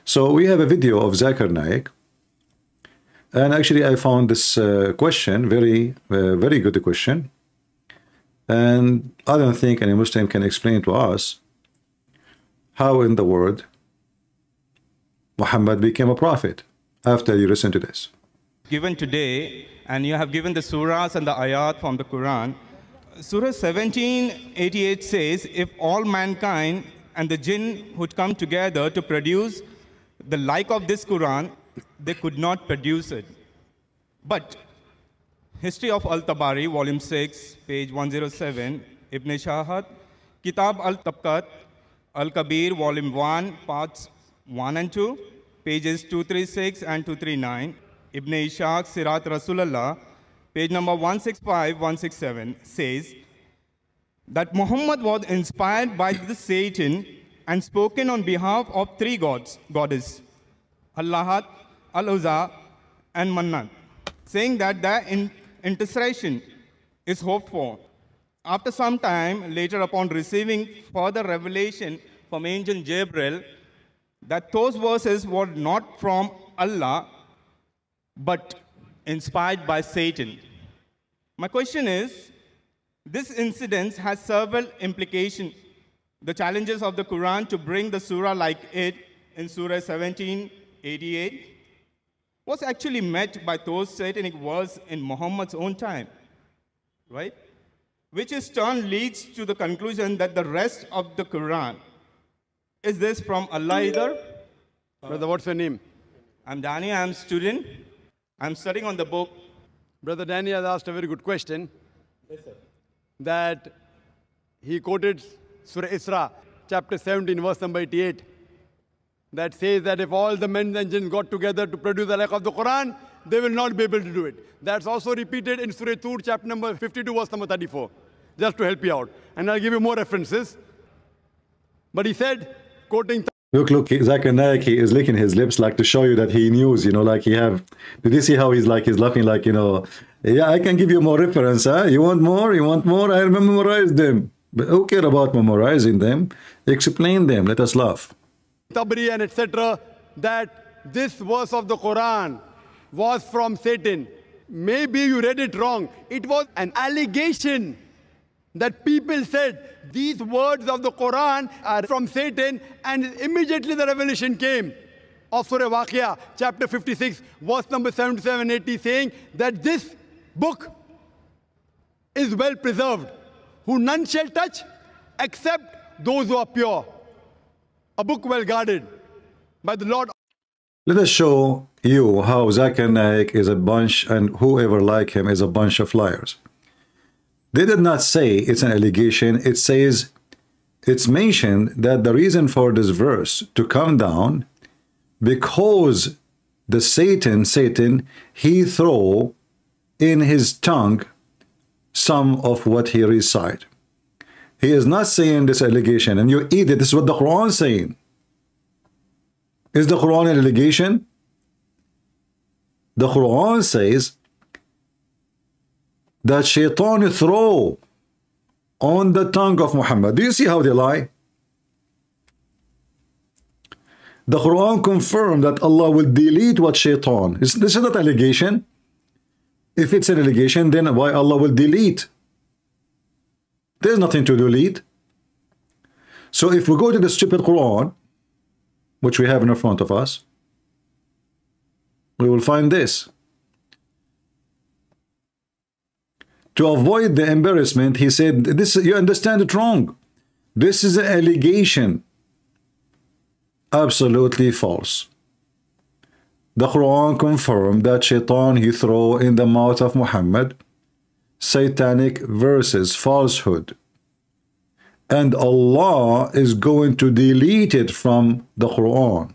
So we have a video of Zakir Naik, and actually I found this question very good question, and I don't think any Muslim can explain to us how in the world Muhammad became a prophet after you listen to this. Given today, and you have given the surahs and the ayat from the Quran. Surah 1788 says, if all mankind and the jinn would come together to produce the like of this Quran, they could not produce it. But History of Al-Tabari, volume 6, page 107, Ibn Shahat, Kitab al-Tabqat, Al-Kabir, volume 1, parts 1 and 2, pages 236 and 239, Ibn Ishaq, Sirat Rasulullah, page number 165, 167, says that Muhammad was inspired by the Satan and spoken on behalf of three goddesses, Allahat, Al-Uzza, and Mannat, saying that their intercession is hoped for. After some time, later upon receiving further revelation from angel Gabriel, that those verses were not from Allah, but inspired by Satan. My question is, this incident has several implications. The challenges of the Quran to bring the surah like it in Surah 1788 was actually met by those satanic words in Muhammad's own time, right? Which in turn leads to the conclusion that the rest of the Quran, is this from Allah either? Brother, what's your name? I'm Danny, I'm a student. I'm studying on the book. Brother Danny has asked a very good question. Yes, sir. That he quoted Surah Isra, chapter 17, verse number 88. That says that if all the men and jinn got together to produce the like of the Quran, they will not be able to do it. That's also repeated in Surah Tur, chapter number 52, verse number 34. Just to help you out. And I'll give you more references. But he said, quoting... Look, Zakir Naik, he is licking his lips like to show you that he knows, you know, like he have... Did you see how he's laughing like, you know, yeah, I can give you more reference, huh? You want more? You want more? I memorized them. But who care about memorizing them? Explain them. Let us laugh. Tabri and etc. that this verse of the Quran was from Satan. Maybe you read it wrong. It was an allegation that people said these words of the Quran are from Satan, and immediately the revelation came of Surah Waqia, chapter 56, verse number 77-80, saying that this book is well preserved, who none shall touch except those who are pure. A book well guarded by the Lord. Let us show you how Zakir Naik is a bunch, and whoever like him is a bunch of liars. They did not say it's an allegation. It says, it's mentioned that the reason for this verse to come down, because the Satan, he throw in his tongue some of what he recite. He is not saying this allegation, and you eat it. This is what the Quran is saying. Is the Quran an allegation? The Quran says that Shaitan throw on the tongue of Muhammad. Do you see how they lie? The Quran confirmed that Allah will delete what Shaitan. This is not allegation. If it's an allegation, then why Allah will delete? There's nothing to delete. So if we go to the stupid Quran, which we have in front of us, we will find this. To avoid the embarrassment, he said, "This, you understand it wrong. This is an allegation." Absolutely false. The Quran confirmed that Shaitan, he throw in the mouth of Muhammad satanic verses, falsehood. And Allah is going to delete it from the Quran.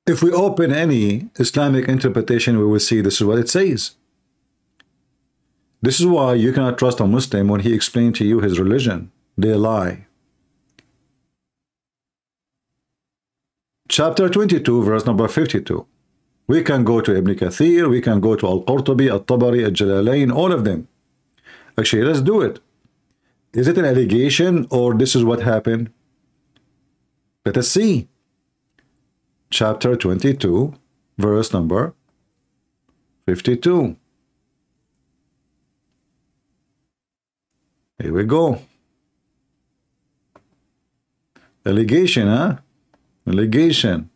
If we open any Islamic interpretation, we will see this is what it says. This is why you cannot trust a Muslim when he explains to you his religion. They lie. Chapter 22, verse number 52. We can go to Ibn Kathir, we can go to Al-Qurtubi, Al-Tabari, Al-Jalalain, all of them. Actually, let's do it. Is it an allegation or this is what happened? Let us see. Chapter 22, verse number 52. Here we go. Allegation, huh? Allegation.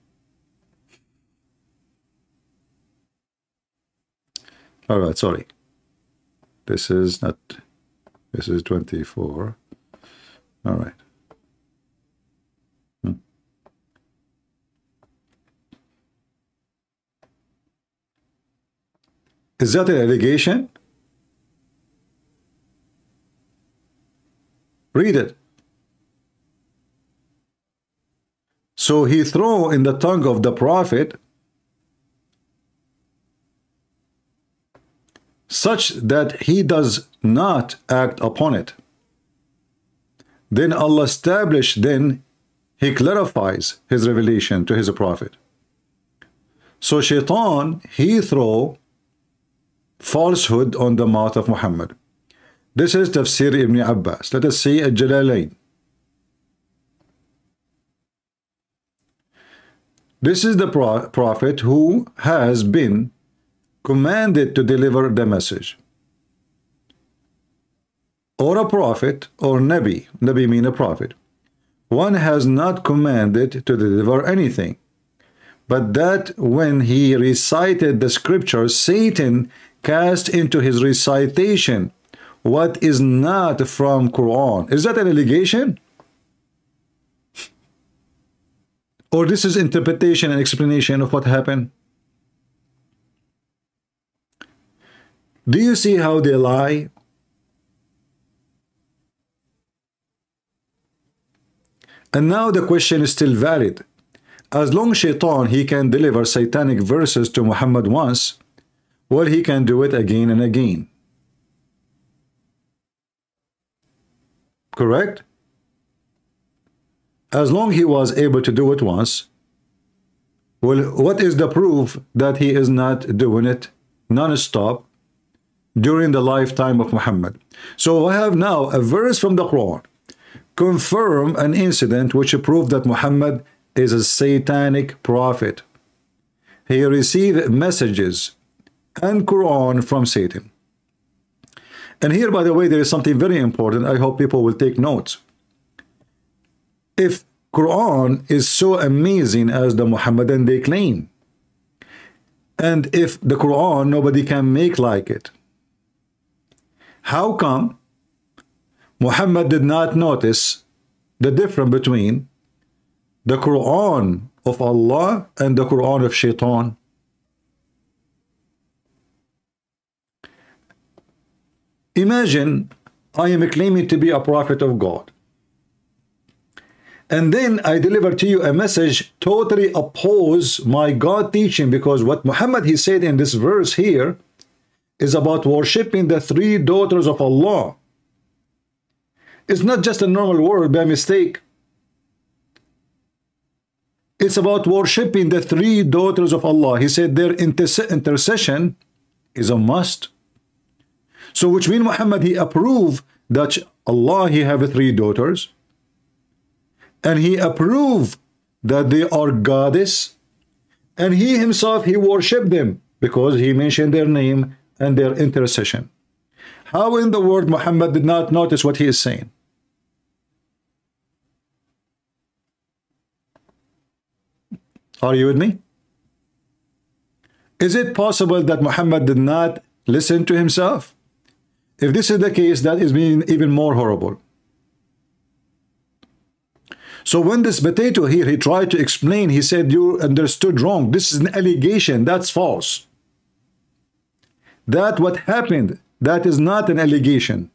All right, sorry. This is not, this is 24. All right. Is that an allegation? Read it. So he threw in the tongue of the prophet such that he does not act upon it. Then Allah established, then he clarifies his revelation to his prophet. So Shaitan, he threw falsehood on the mouth of Muhammad. This is Tafsir Ibn Abbas. Let us see Al-Jalalain. This is the prophet who has been commanded to deliver the message. Or a prophet or Nabi. Nabi means a prophet. One has not commanded to deliver anything, but that when he recited the scriptures, Satan cast into his recitation what is not from Quran. Is that an allegation? Or this is interpretation and explanation of what happened? Do you see how they lie? And now the question is still valid. As long as Shaitan, he can deliver satanic verses to Muhammad once, well, he can do it again and again. Correct? As long he was able to do it once, well, what is the proof that he is not doing it non-stop during the lifetime of Muhammad? So I have now a verse from the Quran confirm an incident which proved that Muhammad is a satanic prophet. He received messages and Quran from Satan. And here, by the way, there is something very important. I hope people will take notes. If Quran is so amazing as the Muhammadan they claim, and if the Quran nobody can make like it, how come Muhammad did not notice the difference between the Quran of Allah and the Quran of Shaitan? Imagine I am claiming to be a prophet of God, and then I deliver to you a message totally oppose my God teaching, because what Muhammad he said in this verse here is about worshipping the three daughters of Allah. It's not just a normal word by mistake. It's about worshipping the three daughters of Allah. He said their intercession is a must. So which means Muhammad he approved that Allah he have three daughters, and he approved that they are goddess, and he himself he worshipped them because he mentioned their name and their intercession. How in the world Muhammad did not notice what he is saying? Are you with me? Is it possible that Muhammad did not listen to himself? If this is the case, that is even more horrible. So when this potato here, he tried to explain, he said, you understood wrong. This is an allegation. That's false. That what happened, that is not an allegation.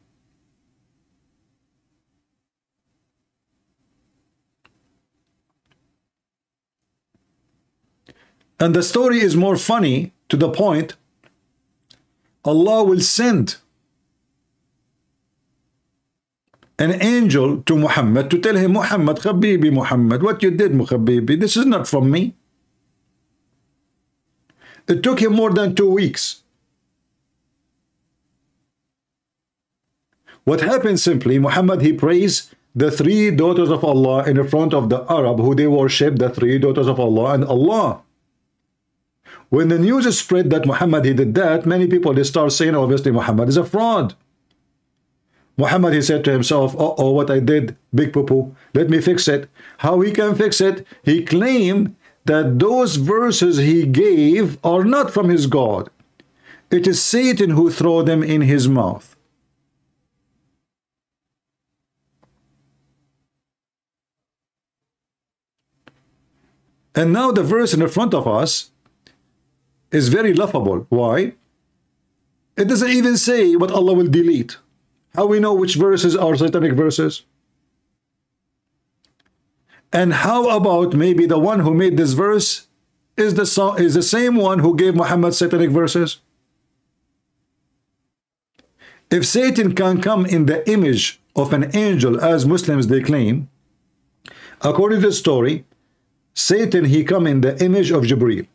And the story is more funny to the point Allah will send an angel to Muhammad to tell him, Muhammad, Habibi Muhammad, what you did, Habibi, this is not from me. It took him more than 2 weeks. What happened simply, Muhammad, he praised the three daughters of Allah in front of the Arab who they worship, the three daughters of Allah and Allah. When the news spread that Muhammad he did that, many people they start saying obviously Muhammad is a fraud. Muhammad he said to himself, uh-oh, what I did, big poo-poo, let me fix it. How he can fix it? He claimed that those verses he gave are not from his God. It is Satan who threw them in his mouth. And now the verse in the front of us is very laughable. Why? It doesn't even say what Allah will delete. How we know which verses are satanic verses? And how about maybe the one who made this verse is the same one who gave Muhammad satanic verses? If Satan can come in the image of an angel, as Muslims they claim, according to the story, Satan he come in the image of Jibreel,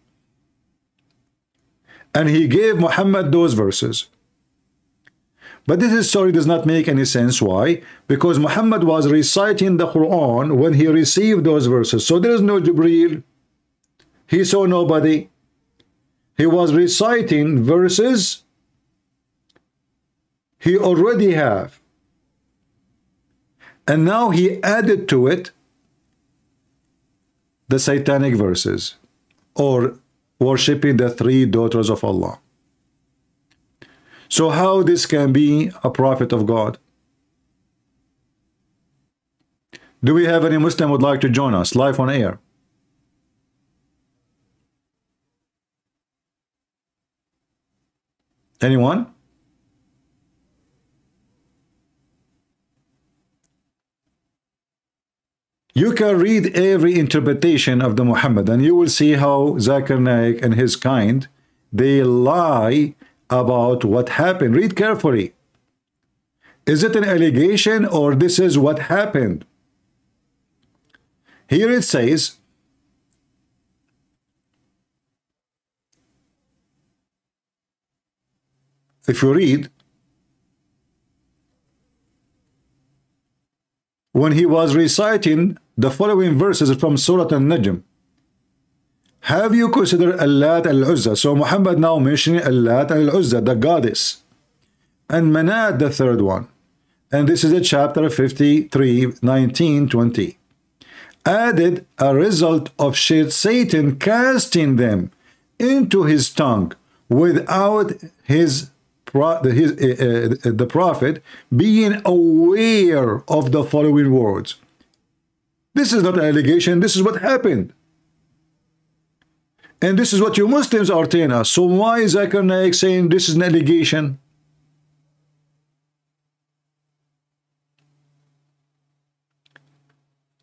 and he gave Muhammad those verses. But this story does not make any sense. Why? Because Muhammad was reciting the Quran when he received those verses. So there is no Jibreel. He saw nobody. He was reciting verses he already have. And now he added to it the satanic verses, or worshipping the three daughters of Allah. So how this can be a prophet of God? Do we have any Muslim would like to join us live on air? Anyone? You can read every interpretation of the Muhammad and you will see how Zakir Naik and his kind, they lie about what happened. Read carefully. Is it an allegation or this is what happened? Here it says, if you read, when he was reciting the following verses from Surah An-Najm, have you considered Allat al-Uzza? So Muhammad now mentioning Allat al-Uzza, the goddess, and Manat, the third one. And this is a chapter 53, 19, 20. Added a result of Satan casting them into his tongue without the prophet being aware of the following words. This is not an allegation, this is what happened. And this is what you Muslims are telling us. So why is Zakir Naik saying this is an allegation?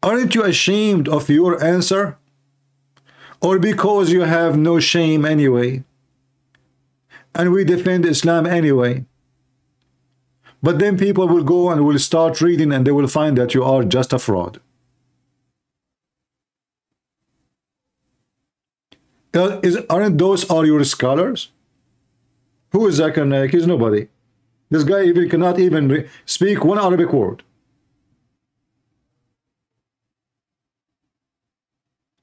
Aren't you ashamed of your answer? Or because you have no shame anyway? And we defend Islam anyway. But then people will go and will start reading and they will find that you are just a fraud. Aren't those all your scholars? Who is Zakir Naik? He's nobody. This guy even cannot even speak one Arabic word.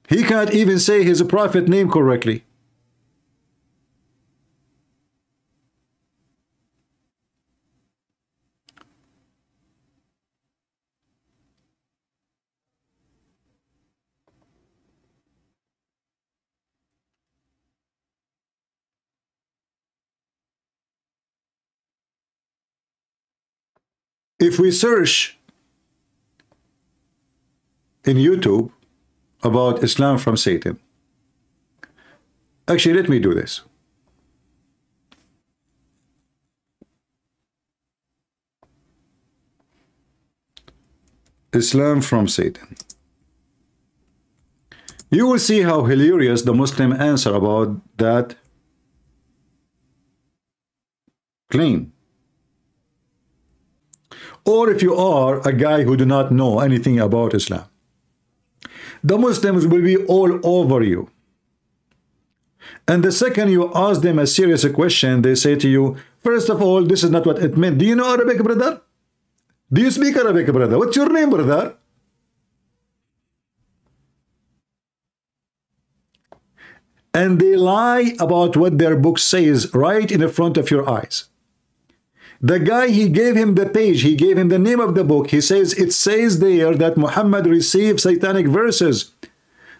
He can't even say his prophet name correctly. If we search in YouTube about Islam from Satan, actually let me do this. Islam from Satan. You will see how hilarious the Muslim answer about that claim. Or if you are a guy who do not know anything about Islam, the Muslims will be all over you. And the second you ask them a serious question, they say to you, first of all, this is not what it meant. Do you know Arabic, brother? Do you speak Arabic, brother? What's your name, brother? And they lie about what their book says right in the front of your eyes. The guy, he gave him the page, he gave him the name of the book. He says, it says there that Muhammad received satanic verses.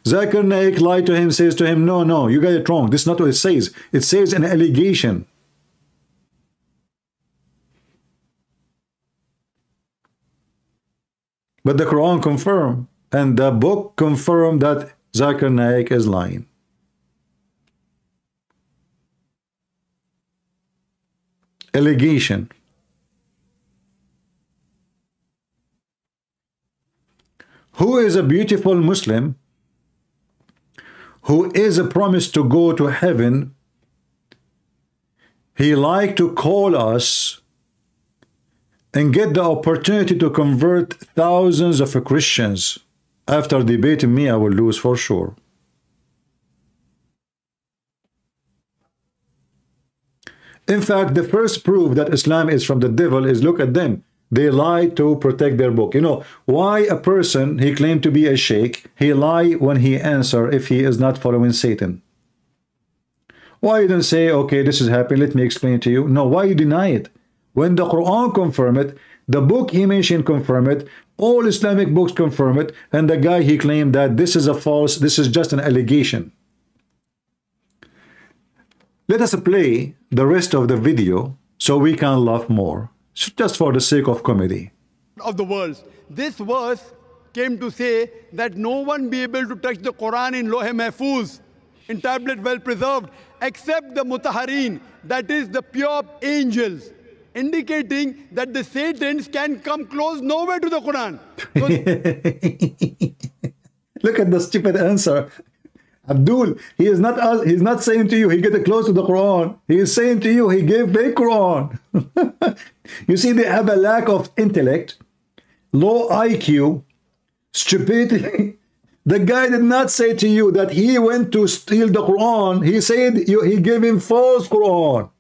Zakir Naik lied to him, says to him, no, no, you got it wrong. This is not what it says. It says an allegation. But the Quran confirmed, and the book confirmed that Zakir Naik is lying. Allegation. Who is a beautiful Muslim who is promised to go to heaven? He like to call us and get the opportunity to convert thousands of Christians. After debating me, I will lose for sure. In fact, the first proof that Islam is from the devil is, look at them. They lie to protect their book. You know, why a person, he claimed to be a sheikh, he lie when he answer if he is not following Satan? Why you don't say, okay, this is happening, let me explain it to you? No, why you deny it? When the Quran confirm it, the book he mentioned confirm it, all Islamic books confirm it, and the guy, he claimed that this is a false, this is just an allegation. Let us play the rest of the video so we can laugh more, just for the sake of comedy. Of the world. This verse came to say that no one be able to touch the Quran in Lohe Mahfuz, in tablet well preserved, except the Mutaharin, that is the pure angels, indicating that the Satans can come close nowhere to the Quran. Look at the stupid answer. Abdul, he's not saying to you, he get close to the Quran. He is saying to you, he gave the Quran. You see, they have a lack of intellect, low IQ, stupidity. The guy did not say to you that he went to steal the Quran. He said he gave him false Quran.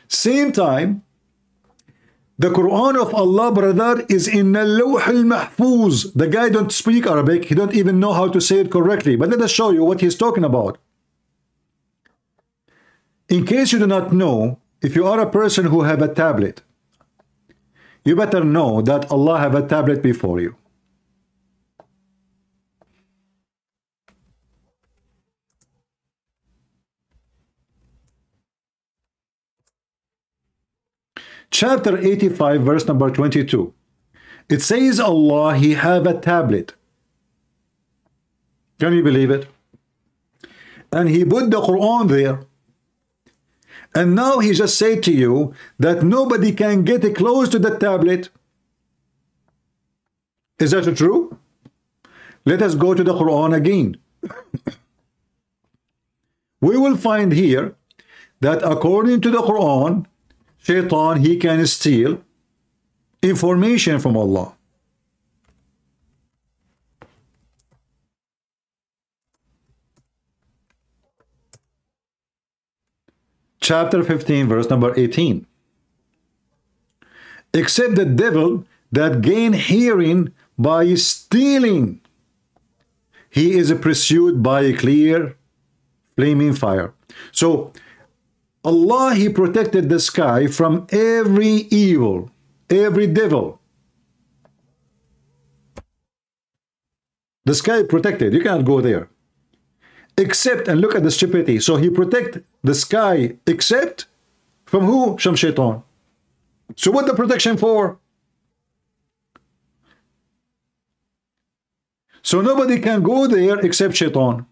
Same time, the Quran of Allah, brother, is in the Lawh al-Mahfuz. The guy don't speak Arabic. He don't even know how to say it correctly. But let us show you what he's talking about. In case you do not know, if you are a person who have a tablet, you better know that Allah have a tablet before you. Chapter 85, verse number 22. It says Allah, he have a tablet. Can you believe it? And he put the Quran there. And now he just said to you that nobody can get close to the tablet. Is that true? Let us go to the Quran again. We will find here that according to the Quran, Shaitan, he can steal information from Allah. Chapter 15, verse number 18. Except the devil that gain hearing by stealing, he is pursued by a clear flaming fire. So Allah, he protected the sky from every evil, every devil. The sky protected, you cannot go there. Except, and look at the stupidity, so he protect the sky except from who? From Shaitan. So what the protection for? So nobody can go there except Shaitan.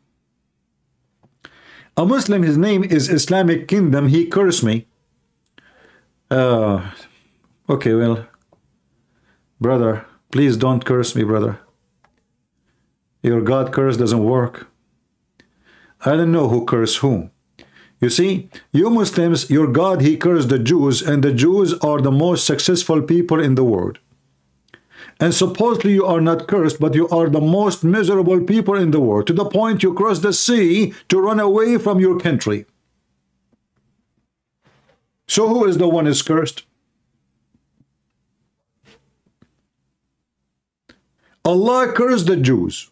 A Muslim, his name is Islamic Kingdom, he cursed me. Okay, well, brother, please don't curse me, brother. Your God curse doesn't work. I don't know who cursed whom. You see, you Muslims, your God, he cursed the Jews, and the Jews are the most successful people in the world. And supposedly you are not cursed, but you are the most miserable people in the world, to the point you cross the sea to run away from your country. So who is the one who is cursed? Allah cursed the Jews,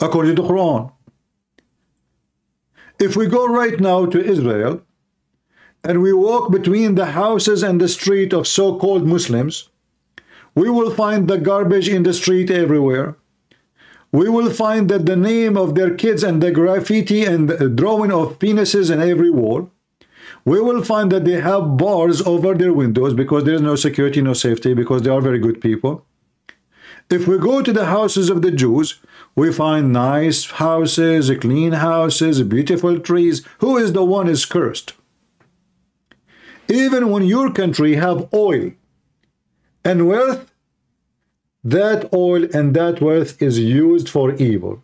according to the Quran. If we go right now to Israel, and we walk between the houses and the street of so-called Muslims, we will find the garbage in the street everywhere. We will find that the name of their kids and the graffiti and the drawing of penises in every wall. We will find that they have bars over their windows because there is no security, no safety, because they are very good people. If we go to the houses of the Jews, we find nice houses, clean houses, beautiful trees. Who is the one is cursed? Even when your country have oil and wealth, that oil and that wealth is used for evil.